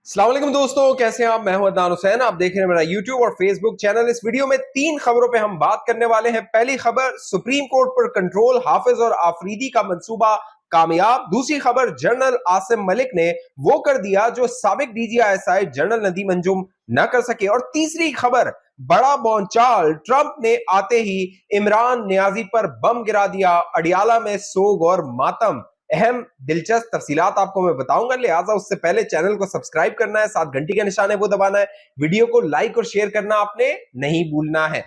अस्सलाम वालेकुम दोस्तों, कैसे हैं आप। मैं हूं अदनान हुसैन। आप देख रहे हैं मेरा यूट्यूब और फेसबुक चैनल। इस वीडियो में 3 खबरों पे हम बात करने वाले हैं। पहली खबर, सुप्रीम कोर्ट पर कंट्रोल, हाफिज और आफरीदी का मंसूबा कामयाब। दूसरी खबर, जनरल आसिम मलिक ने वो कर दिया जो साबिक डीजीआईएसआई जनरल नदीम अंजुम न कर सके। और तीसरी खबर, बड़ा बोलचाल, ट्रंप ने आते ही इमरान नियाजी पर बम गिरा दिया, अडियाला में सोग और मातम। अहम दिलचस्प तफसीलात आपको मैं बताऊंगा, लिहाजा उससे पहले चैनल को सब्सक्राइब करना है, साथ घंटी का निशान है वो दबाना है, वीडियो को लाइक और शेयर करना आपने नहीं भूलना है।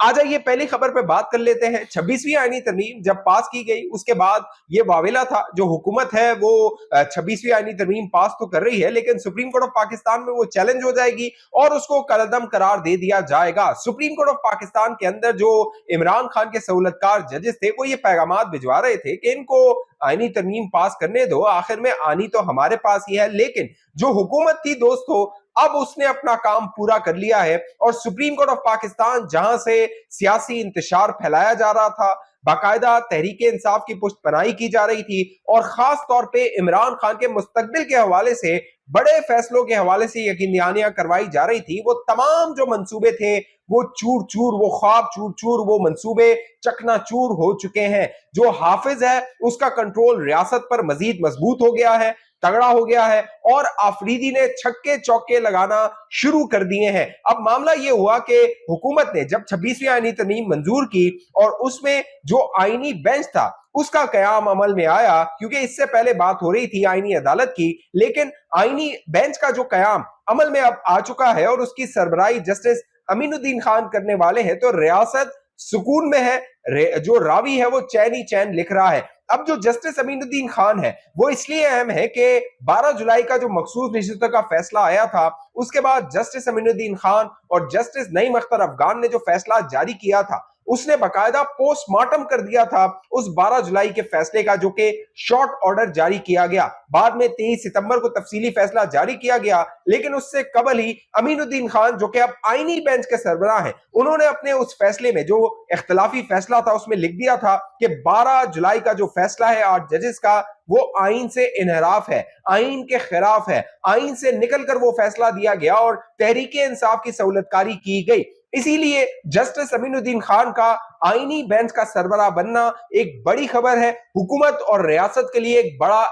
आ जाइए पहली खबर पे बात कर लेते हैं। 26वीं आईनी तरमीम जब पास की गई उसके बाद ये वावेला था, जो हुकूमत है वो 26वीं आईनी तरमीम पास तो कर रही है, लेकिन सुप्रीम कोर्ट ऑफ पाकिस्तान में वो चैलेंज हो जाएगी और उसको कलअदम करार दे दिया जाएगा। सुप्रीम कोर्ट ऑफ पाकिस्तान के अंदर जो इमरान खान के सहूलतकार जजेस थे वो ये पैगाम भिजवा रहे थे कि इनको आईनी तरमीम पास करने दो, आखिर में आनी तो हमारे पास ही है। लेकिन जो हुकूमत थी दोस्तों, अब उसने अपना काम पूरा कर लिया है और सुप्रीम कोर्ट ऑफ पाकिस्तान, जहां से सियासी इंतशार फैलाया जा रहा था, बाकायदा तहरीक इंसाफ की पुष्टपनाही की जा रही थी और खास तौर पे इमरान खान के मुस्तकबिल के हवाले से, बड़े फैसलों के हवाले से यकीन दहानियां करवाई जा रही थी, वो तमाम जो मंसूबे थे वो चूर चूर, वो ख्वाब चूर चूर, वो मंसूबे चकनाचूर हो चुके हैं। जो हाफिज है उसका कंट्रोल रियासत पर मजीद मजबूत हो गया है, तगड़ा हो गया है और आफरीदी ने छक्के चौके लगाना शुरू कर दिए हैं। अब मामला यह हुआ कि हुकूमत ने जब 26वीं आईनी तरमीम मंजूर की और उसमें जो आईनी बेंच था उसका कयाम अमल में आया, क्योंकि इससे पहले बात हो रही थी आईनी अदालत की, लेकिन आईनी बेंच का जो कयाम अमल में अब आ चुका है और उसकी सरबराही जस्टिस अमीनुद्दीन खान करने वाले हैं, तो रियासत सुकून में है। जो रावी है वो चैन ही चैन लिख रहा है। अब जो जस्टिस अमीनुद्दीन खान है वो इसलिए अहम है कि 12 जुलाई का जो मखसूस नशिस्तों का फैसला आया था, उसके बाद जस्टिस अमीनुद्दीन खान और जस्टिस नईम अख्तर अफगान ने जो फैसला जारी किया था, उसने बकायदा पोस्टमार्टम कर दिया था उस 12 जुलाई के फैसले का, जो कि शॉर्ट ऑर्डर जारी किया गया। बाद में 23 सितंबर को तफसीली फैसला जारी किया गया, लेकिन उससे कबल ही अमीनुद्दीन खान, जो कि अब आईनी बेंच के सरबराह हैं, उन्होंने अपने उस फैसले में, जो इख्तलाफी फैसला था, उसमें लिख दिया था कि 12 जुलाई का जो फैसला है 8 जजेस का, वो आईन से इनहराफ है, आईन के खिलाफ है, आईन से निकलकर वो फैसला दिया गया और तहरीक इंसाफ की सहूलतकारी की गई। इसीलिए जस्टिस अमीनुद्दीन खान का आईनी बेंच का सरबराह बनना एक बड़ी खबर है, हुकूमत और रियासत के लिए एक बड़ा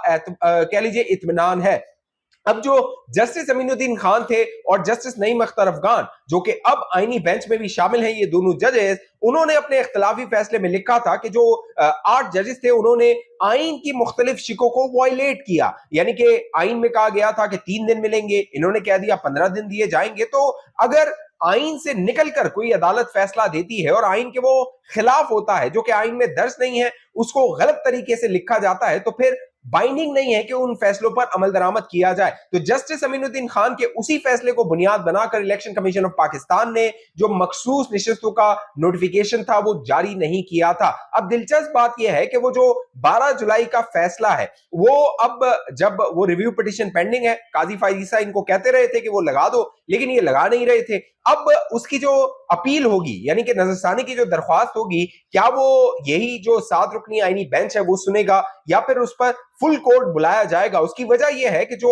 कह लीजिए इत्मीनान है। अब जो जस्टिस अमीनुद्दीन खान थे और जस्टिस नईम अख्तर अफगान, जो कि अब आईनी बेंच में भी शामिल हैं, ये दोनों जजेस, उन्होंने अपने इख्तलाफी फैसले में लिखा था कि जो 8 जजेस थे उन्होंने आइन की मुख्तलिफ शिकों को वायलेट किया। यानी कि आइन में कहा गया था कि 3 दिन मिलेंगे, इन्होंने कह दिया 15 दिन दिए जाएंगे। तो अगर आइन से निकलकर कोई अदालत फैसला देती है और आइन के वो खिलाफ होता है, जो कि आइन में दर्ज नहीं है, उसको गलत तरीके से लिखा जाता है, तो फिर बाइंडिंग नहीं है कि उन फैसलों पर अमल दरामद किया जाए। तो जस्टिस अमीनुद्दीन खान के उसी फैसले को बुनियाद बनाकर इलेक्शन कमीशन ऑफ पाकिस्तान ने जो मखसूस नशिस्तों का नोटिफिकेशन था वो जारी नहीं किया था। अब दिलचस्प बात यह है कि वो जो 12 जुलाई का फैसला है, वो अब जब वो रिव्यू पिटीशन पेंडिंग है, काजी फायद ईसा इनको कहते रहे थे कि वो लगा दो, लेकिन ये लगा नहीं रहे थे। अब उसकी जो अपील होगी, यानी कि नजरसानी की जो दरख्वास्त होगी, क्या वो यही जो 7 रुकनी आईनी बेंच है वो सुनेगा या फिर उस पर फुल कोर्ट बुलाया जाएगा? उसकी वजह यह है कि जो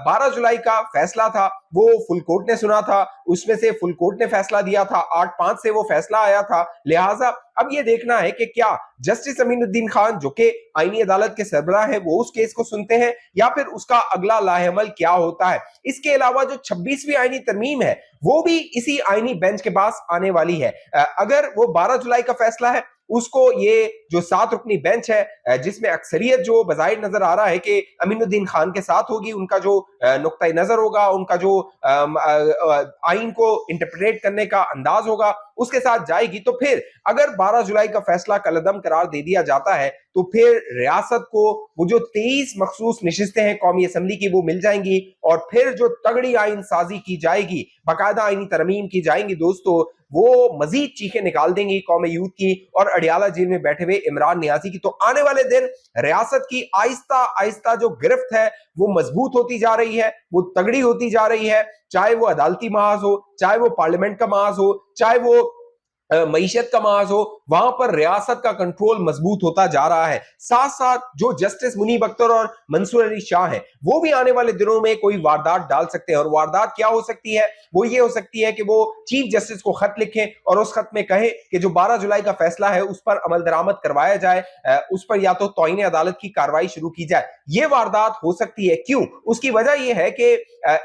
12 जुलाई का फैसला था वो फुल कोर्ट ने सुना था, उसमें से फुल कोर्ट ने फैसला दिया था, 8-5 से वो फैसला आया था। लिहाजा अब ये देखना है कि क्या जस्टिस अमीनुद्दीन खान, जो कि आईनी अदालत के सरबराह है, वो उस केस को सुनते हैं या फिर उसका अगला लाहेअमल क्या होता है। इसके अलावा जो 26वीं आईनी तरमीम है वो भी इसी आईनी बेंच के पास आने वाली है। अगर वो 12 जुलाई का फैसला है, उसको ये जो 7 रुकनी बेंच है, जिसमें अक्सरियत जो बज़ाहिर नजर आ रहा है कि अमीनुद्दीन खान के साथ होगी, उनका जो नुक्ता नजर होगा, उनका जो आइन को इंटरप्रेट करने का अंदाज होगा, उसके साथ जाएगी। तो फिर अगर 12 जुलाई का फैसला कलअदम करार दे दिया जाता है, तो फिर रियासत को वो जो 23 मखसूस नशिस्तें हैं कौमी असम्बली की, वो मिल जाएंगी और फिर जो तगड़ी आइन साजी की जाएगी, बाकायदा आईनी तरमीम की जाएंगी दोस्तों, वो मजीद चीखें निकाल देंगी कौम यूथ की और अडियाला जेल में बैठे हुए इमरान नियाजी की। तो आने वाले दिन रियासत की आहिस्ता आहिस्ता जो गिरफ्त है वो मजबूत होती जा रही है, वो तगड़ी होती जा रही है, चाहे वो अदालती महाज हो, चाहे वो पार्लियामेंट का महाज हो, चाहे वो मईशत का माज हो, वहां पर रियासत का कंट्रोल मजबूत होता जा रहा है। साथ साथ जो जस्टिस मुनीब अख्तर और मंसूर अली शाह हैं, वो भी आने वाले दिनों में कोई वारदात डाल सकते हैं, और वारदात क्या हो सकती है? वो ये हो सकती है कि वो चीफ जस्टिस को खत लिखें और उस खत में कहें कि जो 12 जुलाई का फैसला है उस पर अमल दरामद करवाया जाए, उस पर या तो तौहीन अदालत की कार्रवाई शुरू की जाए। ये वारदात हो सकती है। क्यों? उसकी वजह यह है कि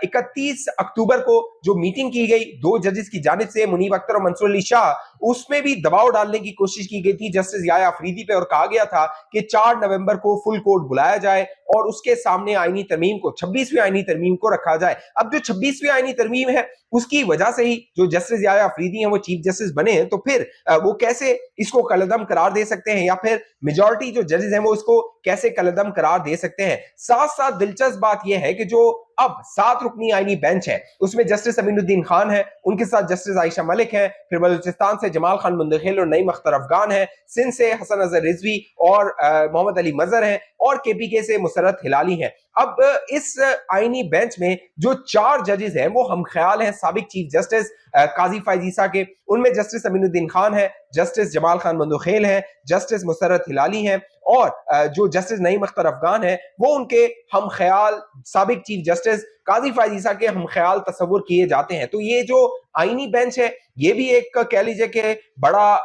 31 अक्टूबर को जो मीटिंग की गई दो जजेस की जानिब से, मुनीब अख्तर और मंसूर अली शाह, उसमें भी दबाव डालने की कोशिश की गई थी जस्टिस याया अफरीदी पे, और कहा गया था कि 4 नवंबर को फुल कोर्ट बुलाया जाए और उसके सामने आईनी तरमीम को, 26वीं आईनी तरमीम को रखा जाए। अब जो 26वीं आईनी तरमीम है, उसकी वजह से ही जो जस्टिस याया अफरीदी हैं वो चीफ जस्टिस बने हैं, तो फिर वो कैसे इसको कलअदम करार दे सकते हैं, या फिर मेजॉरिटी जो जजेस हैं वो इसको कैसे कलअदम करार दे सकते हैं? साथ साथ दिलचस्प बात यह है कि जो अब 7 रुकनी आईनी बेंच है, उसमें जस्टिस अमीनुद्दीन खान है, उनके साथ जस्टिस आयशा मलिक है, फिर बलूचिस्तान से जमाल खान मुंदखिल और नईम अख्तर अफगान है, सिंध से हसन अजहर रिजवी और मोहम्मद अली मजहर हैं, और केपीके से मुसरत हिलाली हैं। अब इस आईनी बेंच में जो 4 जजेस हैं वो हम ख्याल हैं साबिक चीफ जस्टिस काजी फैज ईसा के। उनमें जस्टिस अमीनुद्दीन खान है, जस्टिस जमाल खान मुंदखिल है, जस्टिस मुसरत हिलाली हैं, और जो जस्टिस नईम अख्तर अफगान है वो उनके हम ख्याल साबिक चीफ जस्टिस काजी फैज ईसा के हम ख्याल तस्वुर किए जाते हैं। तो ये जो आईनी बेंच है ये भी एक कह लीजिए कि बड़ा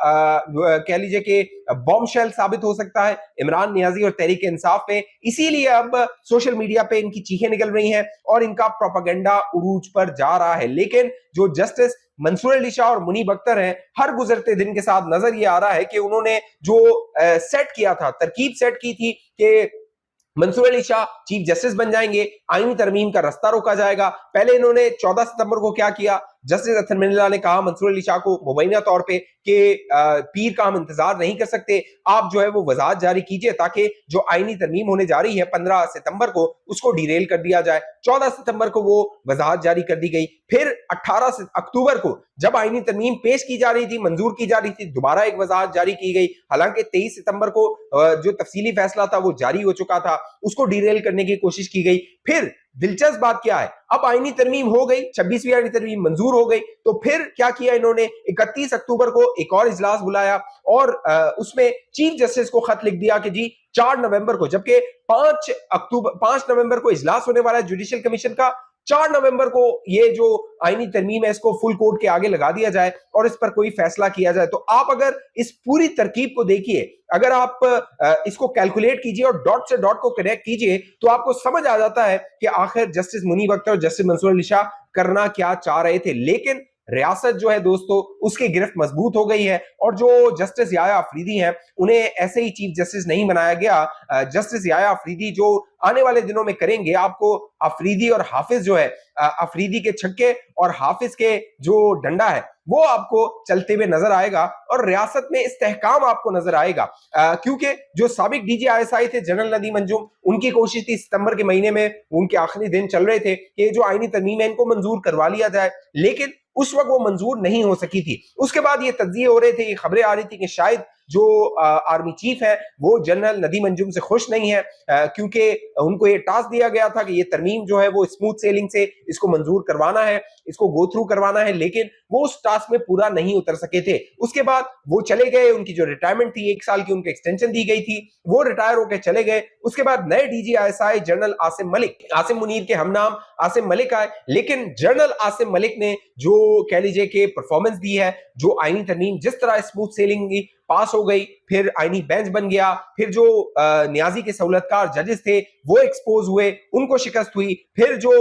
कह लीजिए कि बॉम्बशेल साबित हो सकता है इमरान नियाजी और तहरीक इंसाफ पे। इसीलिए अब सोशल मीडिया पे इनकी चीखें निकल रही हैं और इनका प्रोपेगेंडा उरूज पर जा रहा है। लेकिन जो जस्टिस मंसूर अली शाह और मुनीब अख्तर हैं, हर गुजरते दिन के साथ नजर ये आ रहा है कि उन्होंने जो सेट किया था, तरकीब सेट की थी कि मंसूर अली शाह चीफ जस्टिस बन जाएंगे, आईनी तरमीम का रास्ता रोका जाएगा। पहले इन्होंने 14 सितंबर को क्या किया, जस्टिस अतहर मिनल्ला ने कहा मंसूर अली शाह को मुबैना तौर पे कि पीर का हम इंतजार नहीं कर सकते, आप जो है वो वजाहत जारी कीजिए ताकि जो आईनी तरमीम होने जा रही है 15 सितंबर को उसको डिरेल कर दिया जाए। 14 सितंबर को वो वजाहत जारी कर दी गई। फिर 18 अक्टूबर को जब आईनी तरमीम पेश की जा रही थी, मंजूर की जा रही थी, दोबारा एक वजाहत जारी की गई। हालांकि 23 सितंबर को जो तफसीली फैसला था वो जारी हो चुका था, उसको डिरेल करने की कोशिश की गई। फिर दिलचस्प बात क्या है, अब आईनी तरमीम हो गई, 26वीं आईनी तरमीम मंजूर हो गई, तो फिर क्या किया इन्होंने, 31 अक्टूबर को एक और इजलास बुलाया और उसमें चीफ जस्टिस को खत लिख दिया कि जी 4 नवंबर को, जबकि 5 नवंबर को इजलास होने वाला है जुडिशियल कमीशन का, 4 नवंबर को ये जो आईनी तरमीम है इसको फुल कोर्ट के आगे लगा दिया जाए और इस पर कोई फैसला किया जाए। तो आप अगर इस पूरी तरकीब को देखिए, अगर आप इसको कैलकुलेट कीजिए और डॉट से डॉट को कनेक्ट कीजिए, तो आपको समझ आ जाता है कि आखिर जस्टिस मुनीब अख्तर और जस्टिस मंसूर अली शाह करना क्या चाह रहे थे। लेकिन रियासत जो है दोस्तों उसकी गिरफ्त मजबूत हो गई है, और जो जस्टिस याया अफरीदी हैं उन्हें ऐसे ही चीफ जस्टिस नहीं बनाया गया। जस्टिस याया अफरीदी जो आने वाले दिनों में करेंगे, आपको अफरीदी और हाफिज जो है, अफरीदी के छक्के और हाफिज के जो डंडा है वो आपको चलते हुए नजर आएगा, और रियासत में इस्तेहकाम आपको नजर आएगा। क्योंकि जो साबिक DGISI थे जनरल नदीम अंजुम, उनकी कोशिश थी सितंबर के महीने में, उनके आखिरी दिन चल रहे थे कि जो आईनी तरमीम है इनको मंजूर करवा लिया जाए, लेकिन उस वक्त वो मंजूर नहीं हो सकी थी। उसके बाद ये तज्जिए हो रहे थे, ये खबरें आ रही थी कि शायद जो आर्मी चीफ है वो जनरल नदीम अंजुम से खुश नहीं है, क्योंकि उनको ये टास्क दिया गया था कि ये तरमीम जो है वो स्मूथ सेलिंग से इसको मंजूर करवाना है, इसको गो थ्रू करवाना है, लेकिन वो उस टास्क में पूरा नहीं उतर सके थे। उसके बाद वो चले गए, उनकी जो रिटायरमेंट थी 1 साल की उनको एक्सटेंशन दी गई थी, वो रिटायर होकर चले गए। उसके बाद नए DGISI जनरल आसिम मलिक, आसिम मुनीर के हमनाम आसिम मलिक आए, लेकिन जनरल आसिम मलिक ने जो कह लीजिए कि परफॉर्मेंस दी है, जो आईनी तरमीम जिस तरह स्मूथ सेलिंग की पास हो गई, फिर आईनी बेंच बन गया, फिर जो न्याजी के सहूलतकार जजेस थे वो एक्सपोज हुए, उनको शिकस्त हुई, फिर जो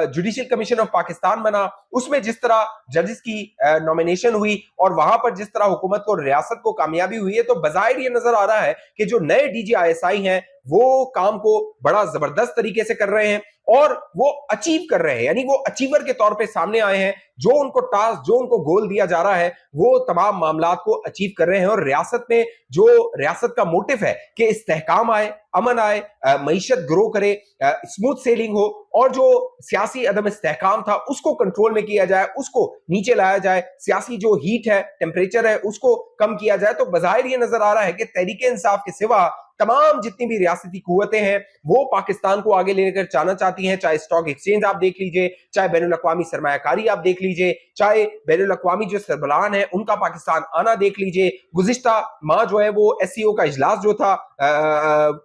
जुडिशियल कमीशन ऑफ पाकिस्तान बना उसमें जिस तरह जजेस की नॉमिनेशन हुई और वहां पर जिस तरह हुकूमत को, रियासत को कामयाबी हुई है, तो बजाहिर ये नजर आ रहा है कि जो नए DGISI हैं वो काम को बड़ा जबरदस्त तरीके से कर रहे हैं और वो अचीव कर रहे हैं, यानी वो अचीवर के तौर पे सामने आए हैं। जो उनको टास्क, जो उनको गोल दिया जा रहा है वो तमाम मामलात को अचीव कर रहे हैं, और रियासत में जो रियासत का मोटिव है कि इस्तेहकाम आए, अमन आए, मईशत ग्रो करे, स्मूथ सेलिंग हो, और जो सियासी अदम इस्तेहकाम था उसको कंट्रोल में किया जाए, उसको नीचे लाया जाए, सियासी जो हीट है, टेम्परेचर है, उसको कम किया जाए। तो बजाहिर ये नजर आ रहा है कि तहरीक इंसाफ के सिवा तमाम जितनी भी रियासती कुव्वतें हैं वो पाकिस्तान को आगे लेकर जाना चाहती हैं, चाहे स्टॉक एक्सचेंज आप देख लीजिए, चाहे बैनुल अक़वामी सरमायाकारी आप देख लीजिए, चाहे बैनुल अक़वामी जो सरबराहान है उनका पाकिस्तान आना देख लीजिए, गुज़िश्ता माह जो है वो एससीओ का इजलास जो था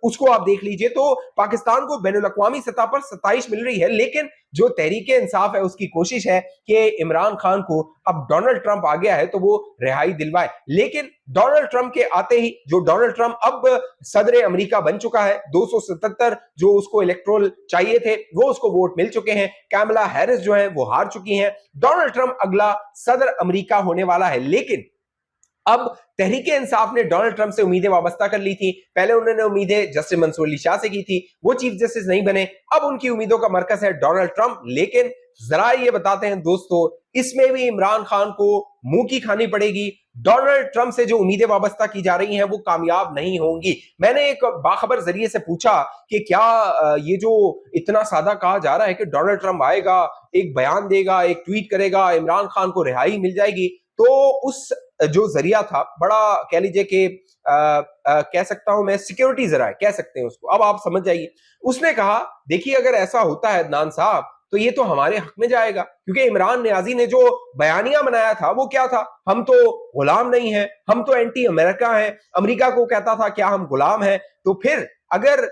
उसको आप देख लीजिए। तो पाकिस्तान को बैनुल अक़वामी सतह पर सताइश मिल रही है, लेकिन जो तहरीक इंसाफ है उसकी कोशिश है कि इमरान खान को अब डोनाल्ड ट्रंप आ गया है तो वो रिहाई दिलवाए। लेकिन डोनाल्ड ट्रंप के आते ही, जो डोनाल्ड ट्रंप अब सदर अमेरिका बन चुका है, 277 जो उसको इलेक्ट्रोल चाहिए थे वो उसको वोट मिल चुके हैं, कैमला हैरिस जो है वो हार चुकी हैं, डोनाल्ड ट्रंप अगला सदर अमेरिका होने वाला है। लेकिन अब तहरीक इंसाफ ने डोनाल्ड ट्रंप से उम्मीदें वाबस्ता कर ली थी। पहले उन्होंने उम्मीदें जस्टिस मंसूर अली शाह से की थी, वो चीफ जस्टिस नहीं बने, अब उनकी उम्मीदों का मरकज है डोनाल्ड ट्रंप। लेकिन जरा ये बताते हैं दोस्तों, इसमें भी इमरान खान को मुंह की खानी पड़ेगी। डोनाल्ड ट्रंप से जो उम्मीदें वाबस्ता की जा रही हैं वो कामयाब नहीं होंगी। मैंने एक बाखबर जरिए से पूछा कि क्या ये जो इतना सादा कहा जा रहा है कि डोनाल्ड ट्रंप आएगा, एक बयान देगा, एक ट्वीट करेगा, इमरान खान को रिहाई मिल जाएगी, तो उस जो जरिया था बड़ा कह लीजिए कि कह सकता हूं मैं सिक्योरिटी जरा कह सकते हैं उसको, अब आप समझ जाइए। उसने कहा देखिए अगर ऐसा होता है अदनान साहब तो ये तो हमारे हक में जाएगा, क्योंकि इमरान नियाजी ने जो बयानिया बनाया था वो क्या था, हम तो गुलाम नहीं हैं, हम तो एंटी अमेरिका हैं, अमेरिका को कहता था क्या हम गुलाम हैं। तो फिर अगर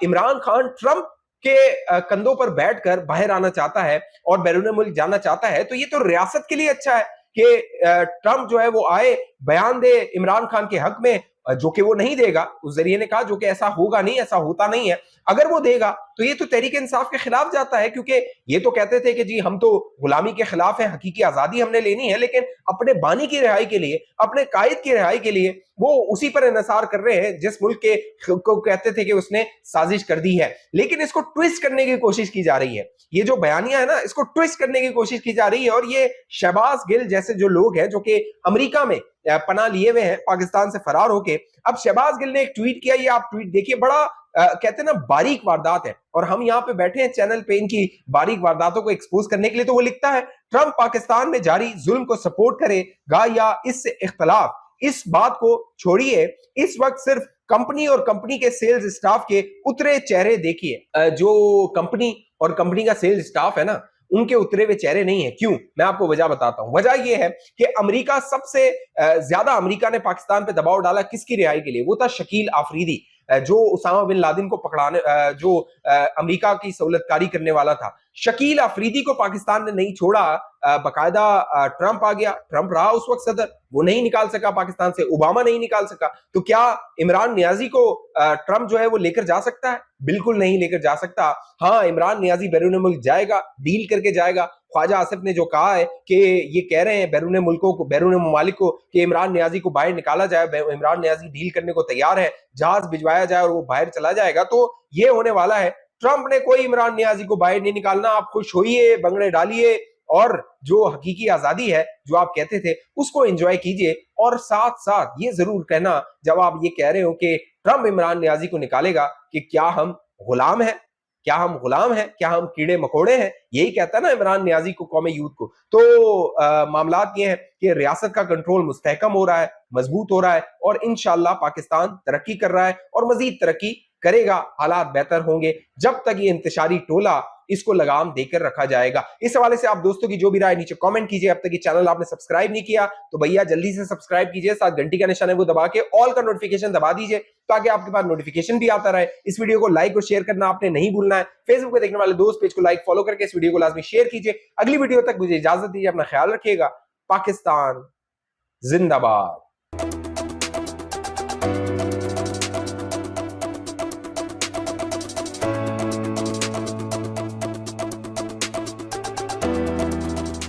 इमरान खान ट्रंप के कंधों पर बैठकर बाहर आना चाहता है और बैरून मुल्क जाना चाहता है तो ये तो रियासत के लिए अच्छा है कि ट्रंप जो है वो आए, बयान दे इमरान खान के हक में, जो कि वो नहीं देगा, उस जरिए ने कहा जो कि ऐसा होगा नहीं, ऐसा होता नहीं है। अगर वो देगा तो ये तो तहरीक इंसाफ के खिलाफ जाता है, क्योंकि ये तो कहते थे कि जी हम तो गुलामी के खिलाफ है, हकीकी आजादी हमने लेनी है, लेकिन अपने बानी की रिहाई के लिए, अपने कायद की रिहाई के लिए वो उसी पर इन्हिसार कर रहे हैं जिस मुल्क के को कहते थे कि उसने साजिश कर दी है। लेकिन इसको ट्विस्ट करने की कोशिश की जा रही है, ये जो बयानिया है ना इसको ट्विस्ट करने की कोशिश की जा रही है। और ये शहबाज गिल जैसे जो लोग हैं जो कि अमेरिका में पनाह लिए हुए हैं पाकिस्तान से फरार होके, अब शहबाज गिल ने एक ट्वीट किया, ये आप ट्वीट देखिए, बड़ा कहते हैं ना बारीक वारदात है, और हम यहाँ पे बैठे हैं चैनल पे इनकी बारीक वारदातों को एक्सपोज करने के लिए। तो वो लिखता है ट्रंप पाकिस्तान में जारी जुल्म को सपोर्ट करेगा या इससे इख्तलाफ, इस बात को छोड़िए, इस वक्त सिर्फ कंपनी और कंपनी के सेल्स स्टाफ के उतरे चेहरे देखिए। जो कंपनी और कंपनी का सेल्स स्टाफ है ना उनके उतरे हुए चेहरे नहीं है। क्यों? मैं आपको वजह बताता हूं। वजह यह है कि अमेरिका सबसे ज्यादा अमेरिका ने पाकिस्तान पे दबाव डाला किसकी रिहाई के लिए, वो था शकील आफरीदी, जो उसामा बिन लादेन को पकड़ाने, जो अमेरिका की सहूलतकारी करने वाला था। शकील अफरीदी को पाकिस्तान ने नहीं छोड़ा, बकायदा ट्रंप आ गया, ट्रंप रहा उस वक्त सदर, वो नहीं निकाल सका पाकिस्तान से, ओबामा नहीं निकाल सका। तो क्या इमरान नियाजी को ट्रंप जो है वो लेकर जा सकता है? बिल्कुल नहीं लेकर जा सकता। हाँ, इमरान नियाजी बैरून मुल्क जाएगा, डील करके जाएगा। ख्वाजा आसिफ ने जो कहा है कि ये कह रहे हैं बैरून मुल्कों को, बैरून ममालिक को कि इमरान नियाजी को बाहर निकाला जाए, इमरान नियाजी डील करने को तैयार है, जहाज भिजवाया जाए और वो बाहर चला जाएगा, तो ये होने वाला है। ट्रंप ने कोई इमरान नियाजी को बाहर नहीं निकालना, आप खुश होइए, बंगड़े डालिए और जो हकीकी आजादी है जो आप कहते थे उसको एंजॉय कीजिए। और साथ साथ ये जरूर कहना जब आप ये कह रहे हो कि ट्रंप इमरान नियाजी को निकालेगा कि क्या हम गुलाम हैं, क्या हम गुलाम हैं, क्या हम कीड़े मकोड़े हैं, यही कहता है ना इमरान नियाजी को, कौम यूथ को। तो मामलात ये हैं कि रियासत का कंट्रोल मुस्तहकम हो रहा है, मजबूत हो रहा है, और इंशाल्लाह पाकिस्तान तरक्की कर रहा है और मजीद तरक्की करेगा, हालात बेहतर होंगे जब तक ये इंतशारी टोला इसको लगाम देकर रखा जाएगा। इस हवाले से आप दोस्तों की जो भी राय नीचे कमेंट कीजिए। अब तक ये चैनल आपने सब्सक्राइब नहीं किया तो भैया जल्दी से सब्सक्राइब कीजिए, साथ घंटी का निशान है वो दबा के ऑल का नोटिफिकेशन दबा दीजिए ताकि आपके पास नोटिफिकेशन भी आता रहे। इस वीडियो को लाइक और शेयर करना आपने नहीं भूलना है। फेसबुक पे देखने वाले दोस्त पेज को लाइक फॉलो करके इस वीडियो को लाजमी शेयर कीजिए। अगली वीडियो तक मुझे इजाजत दीजिए, अपना ख्याल रखिएगा। पाकिस्तान जिंदाबाद।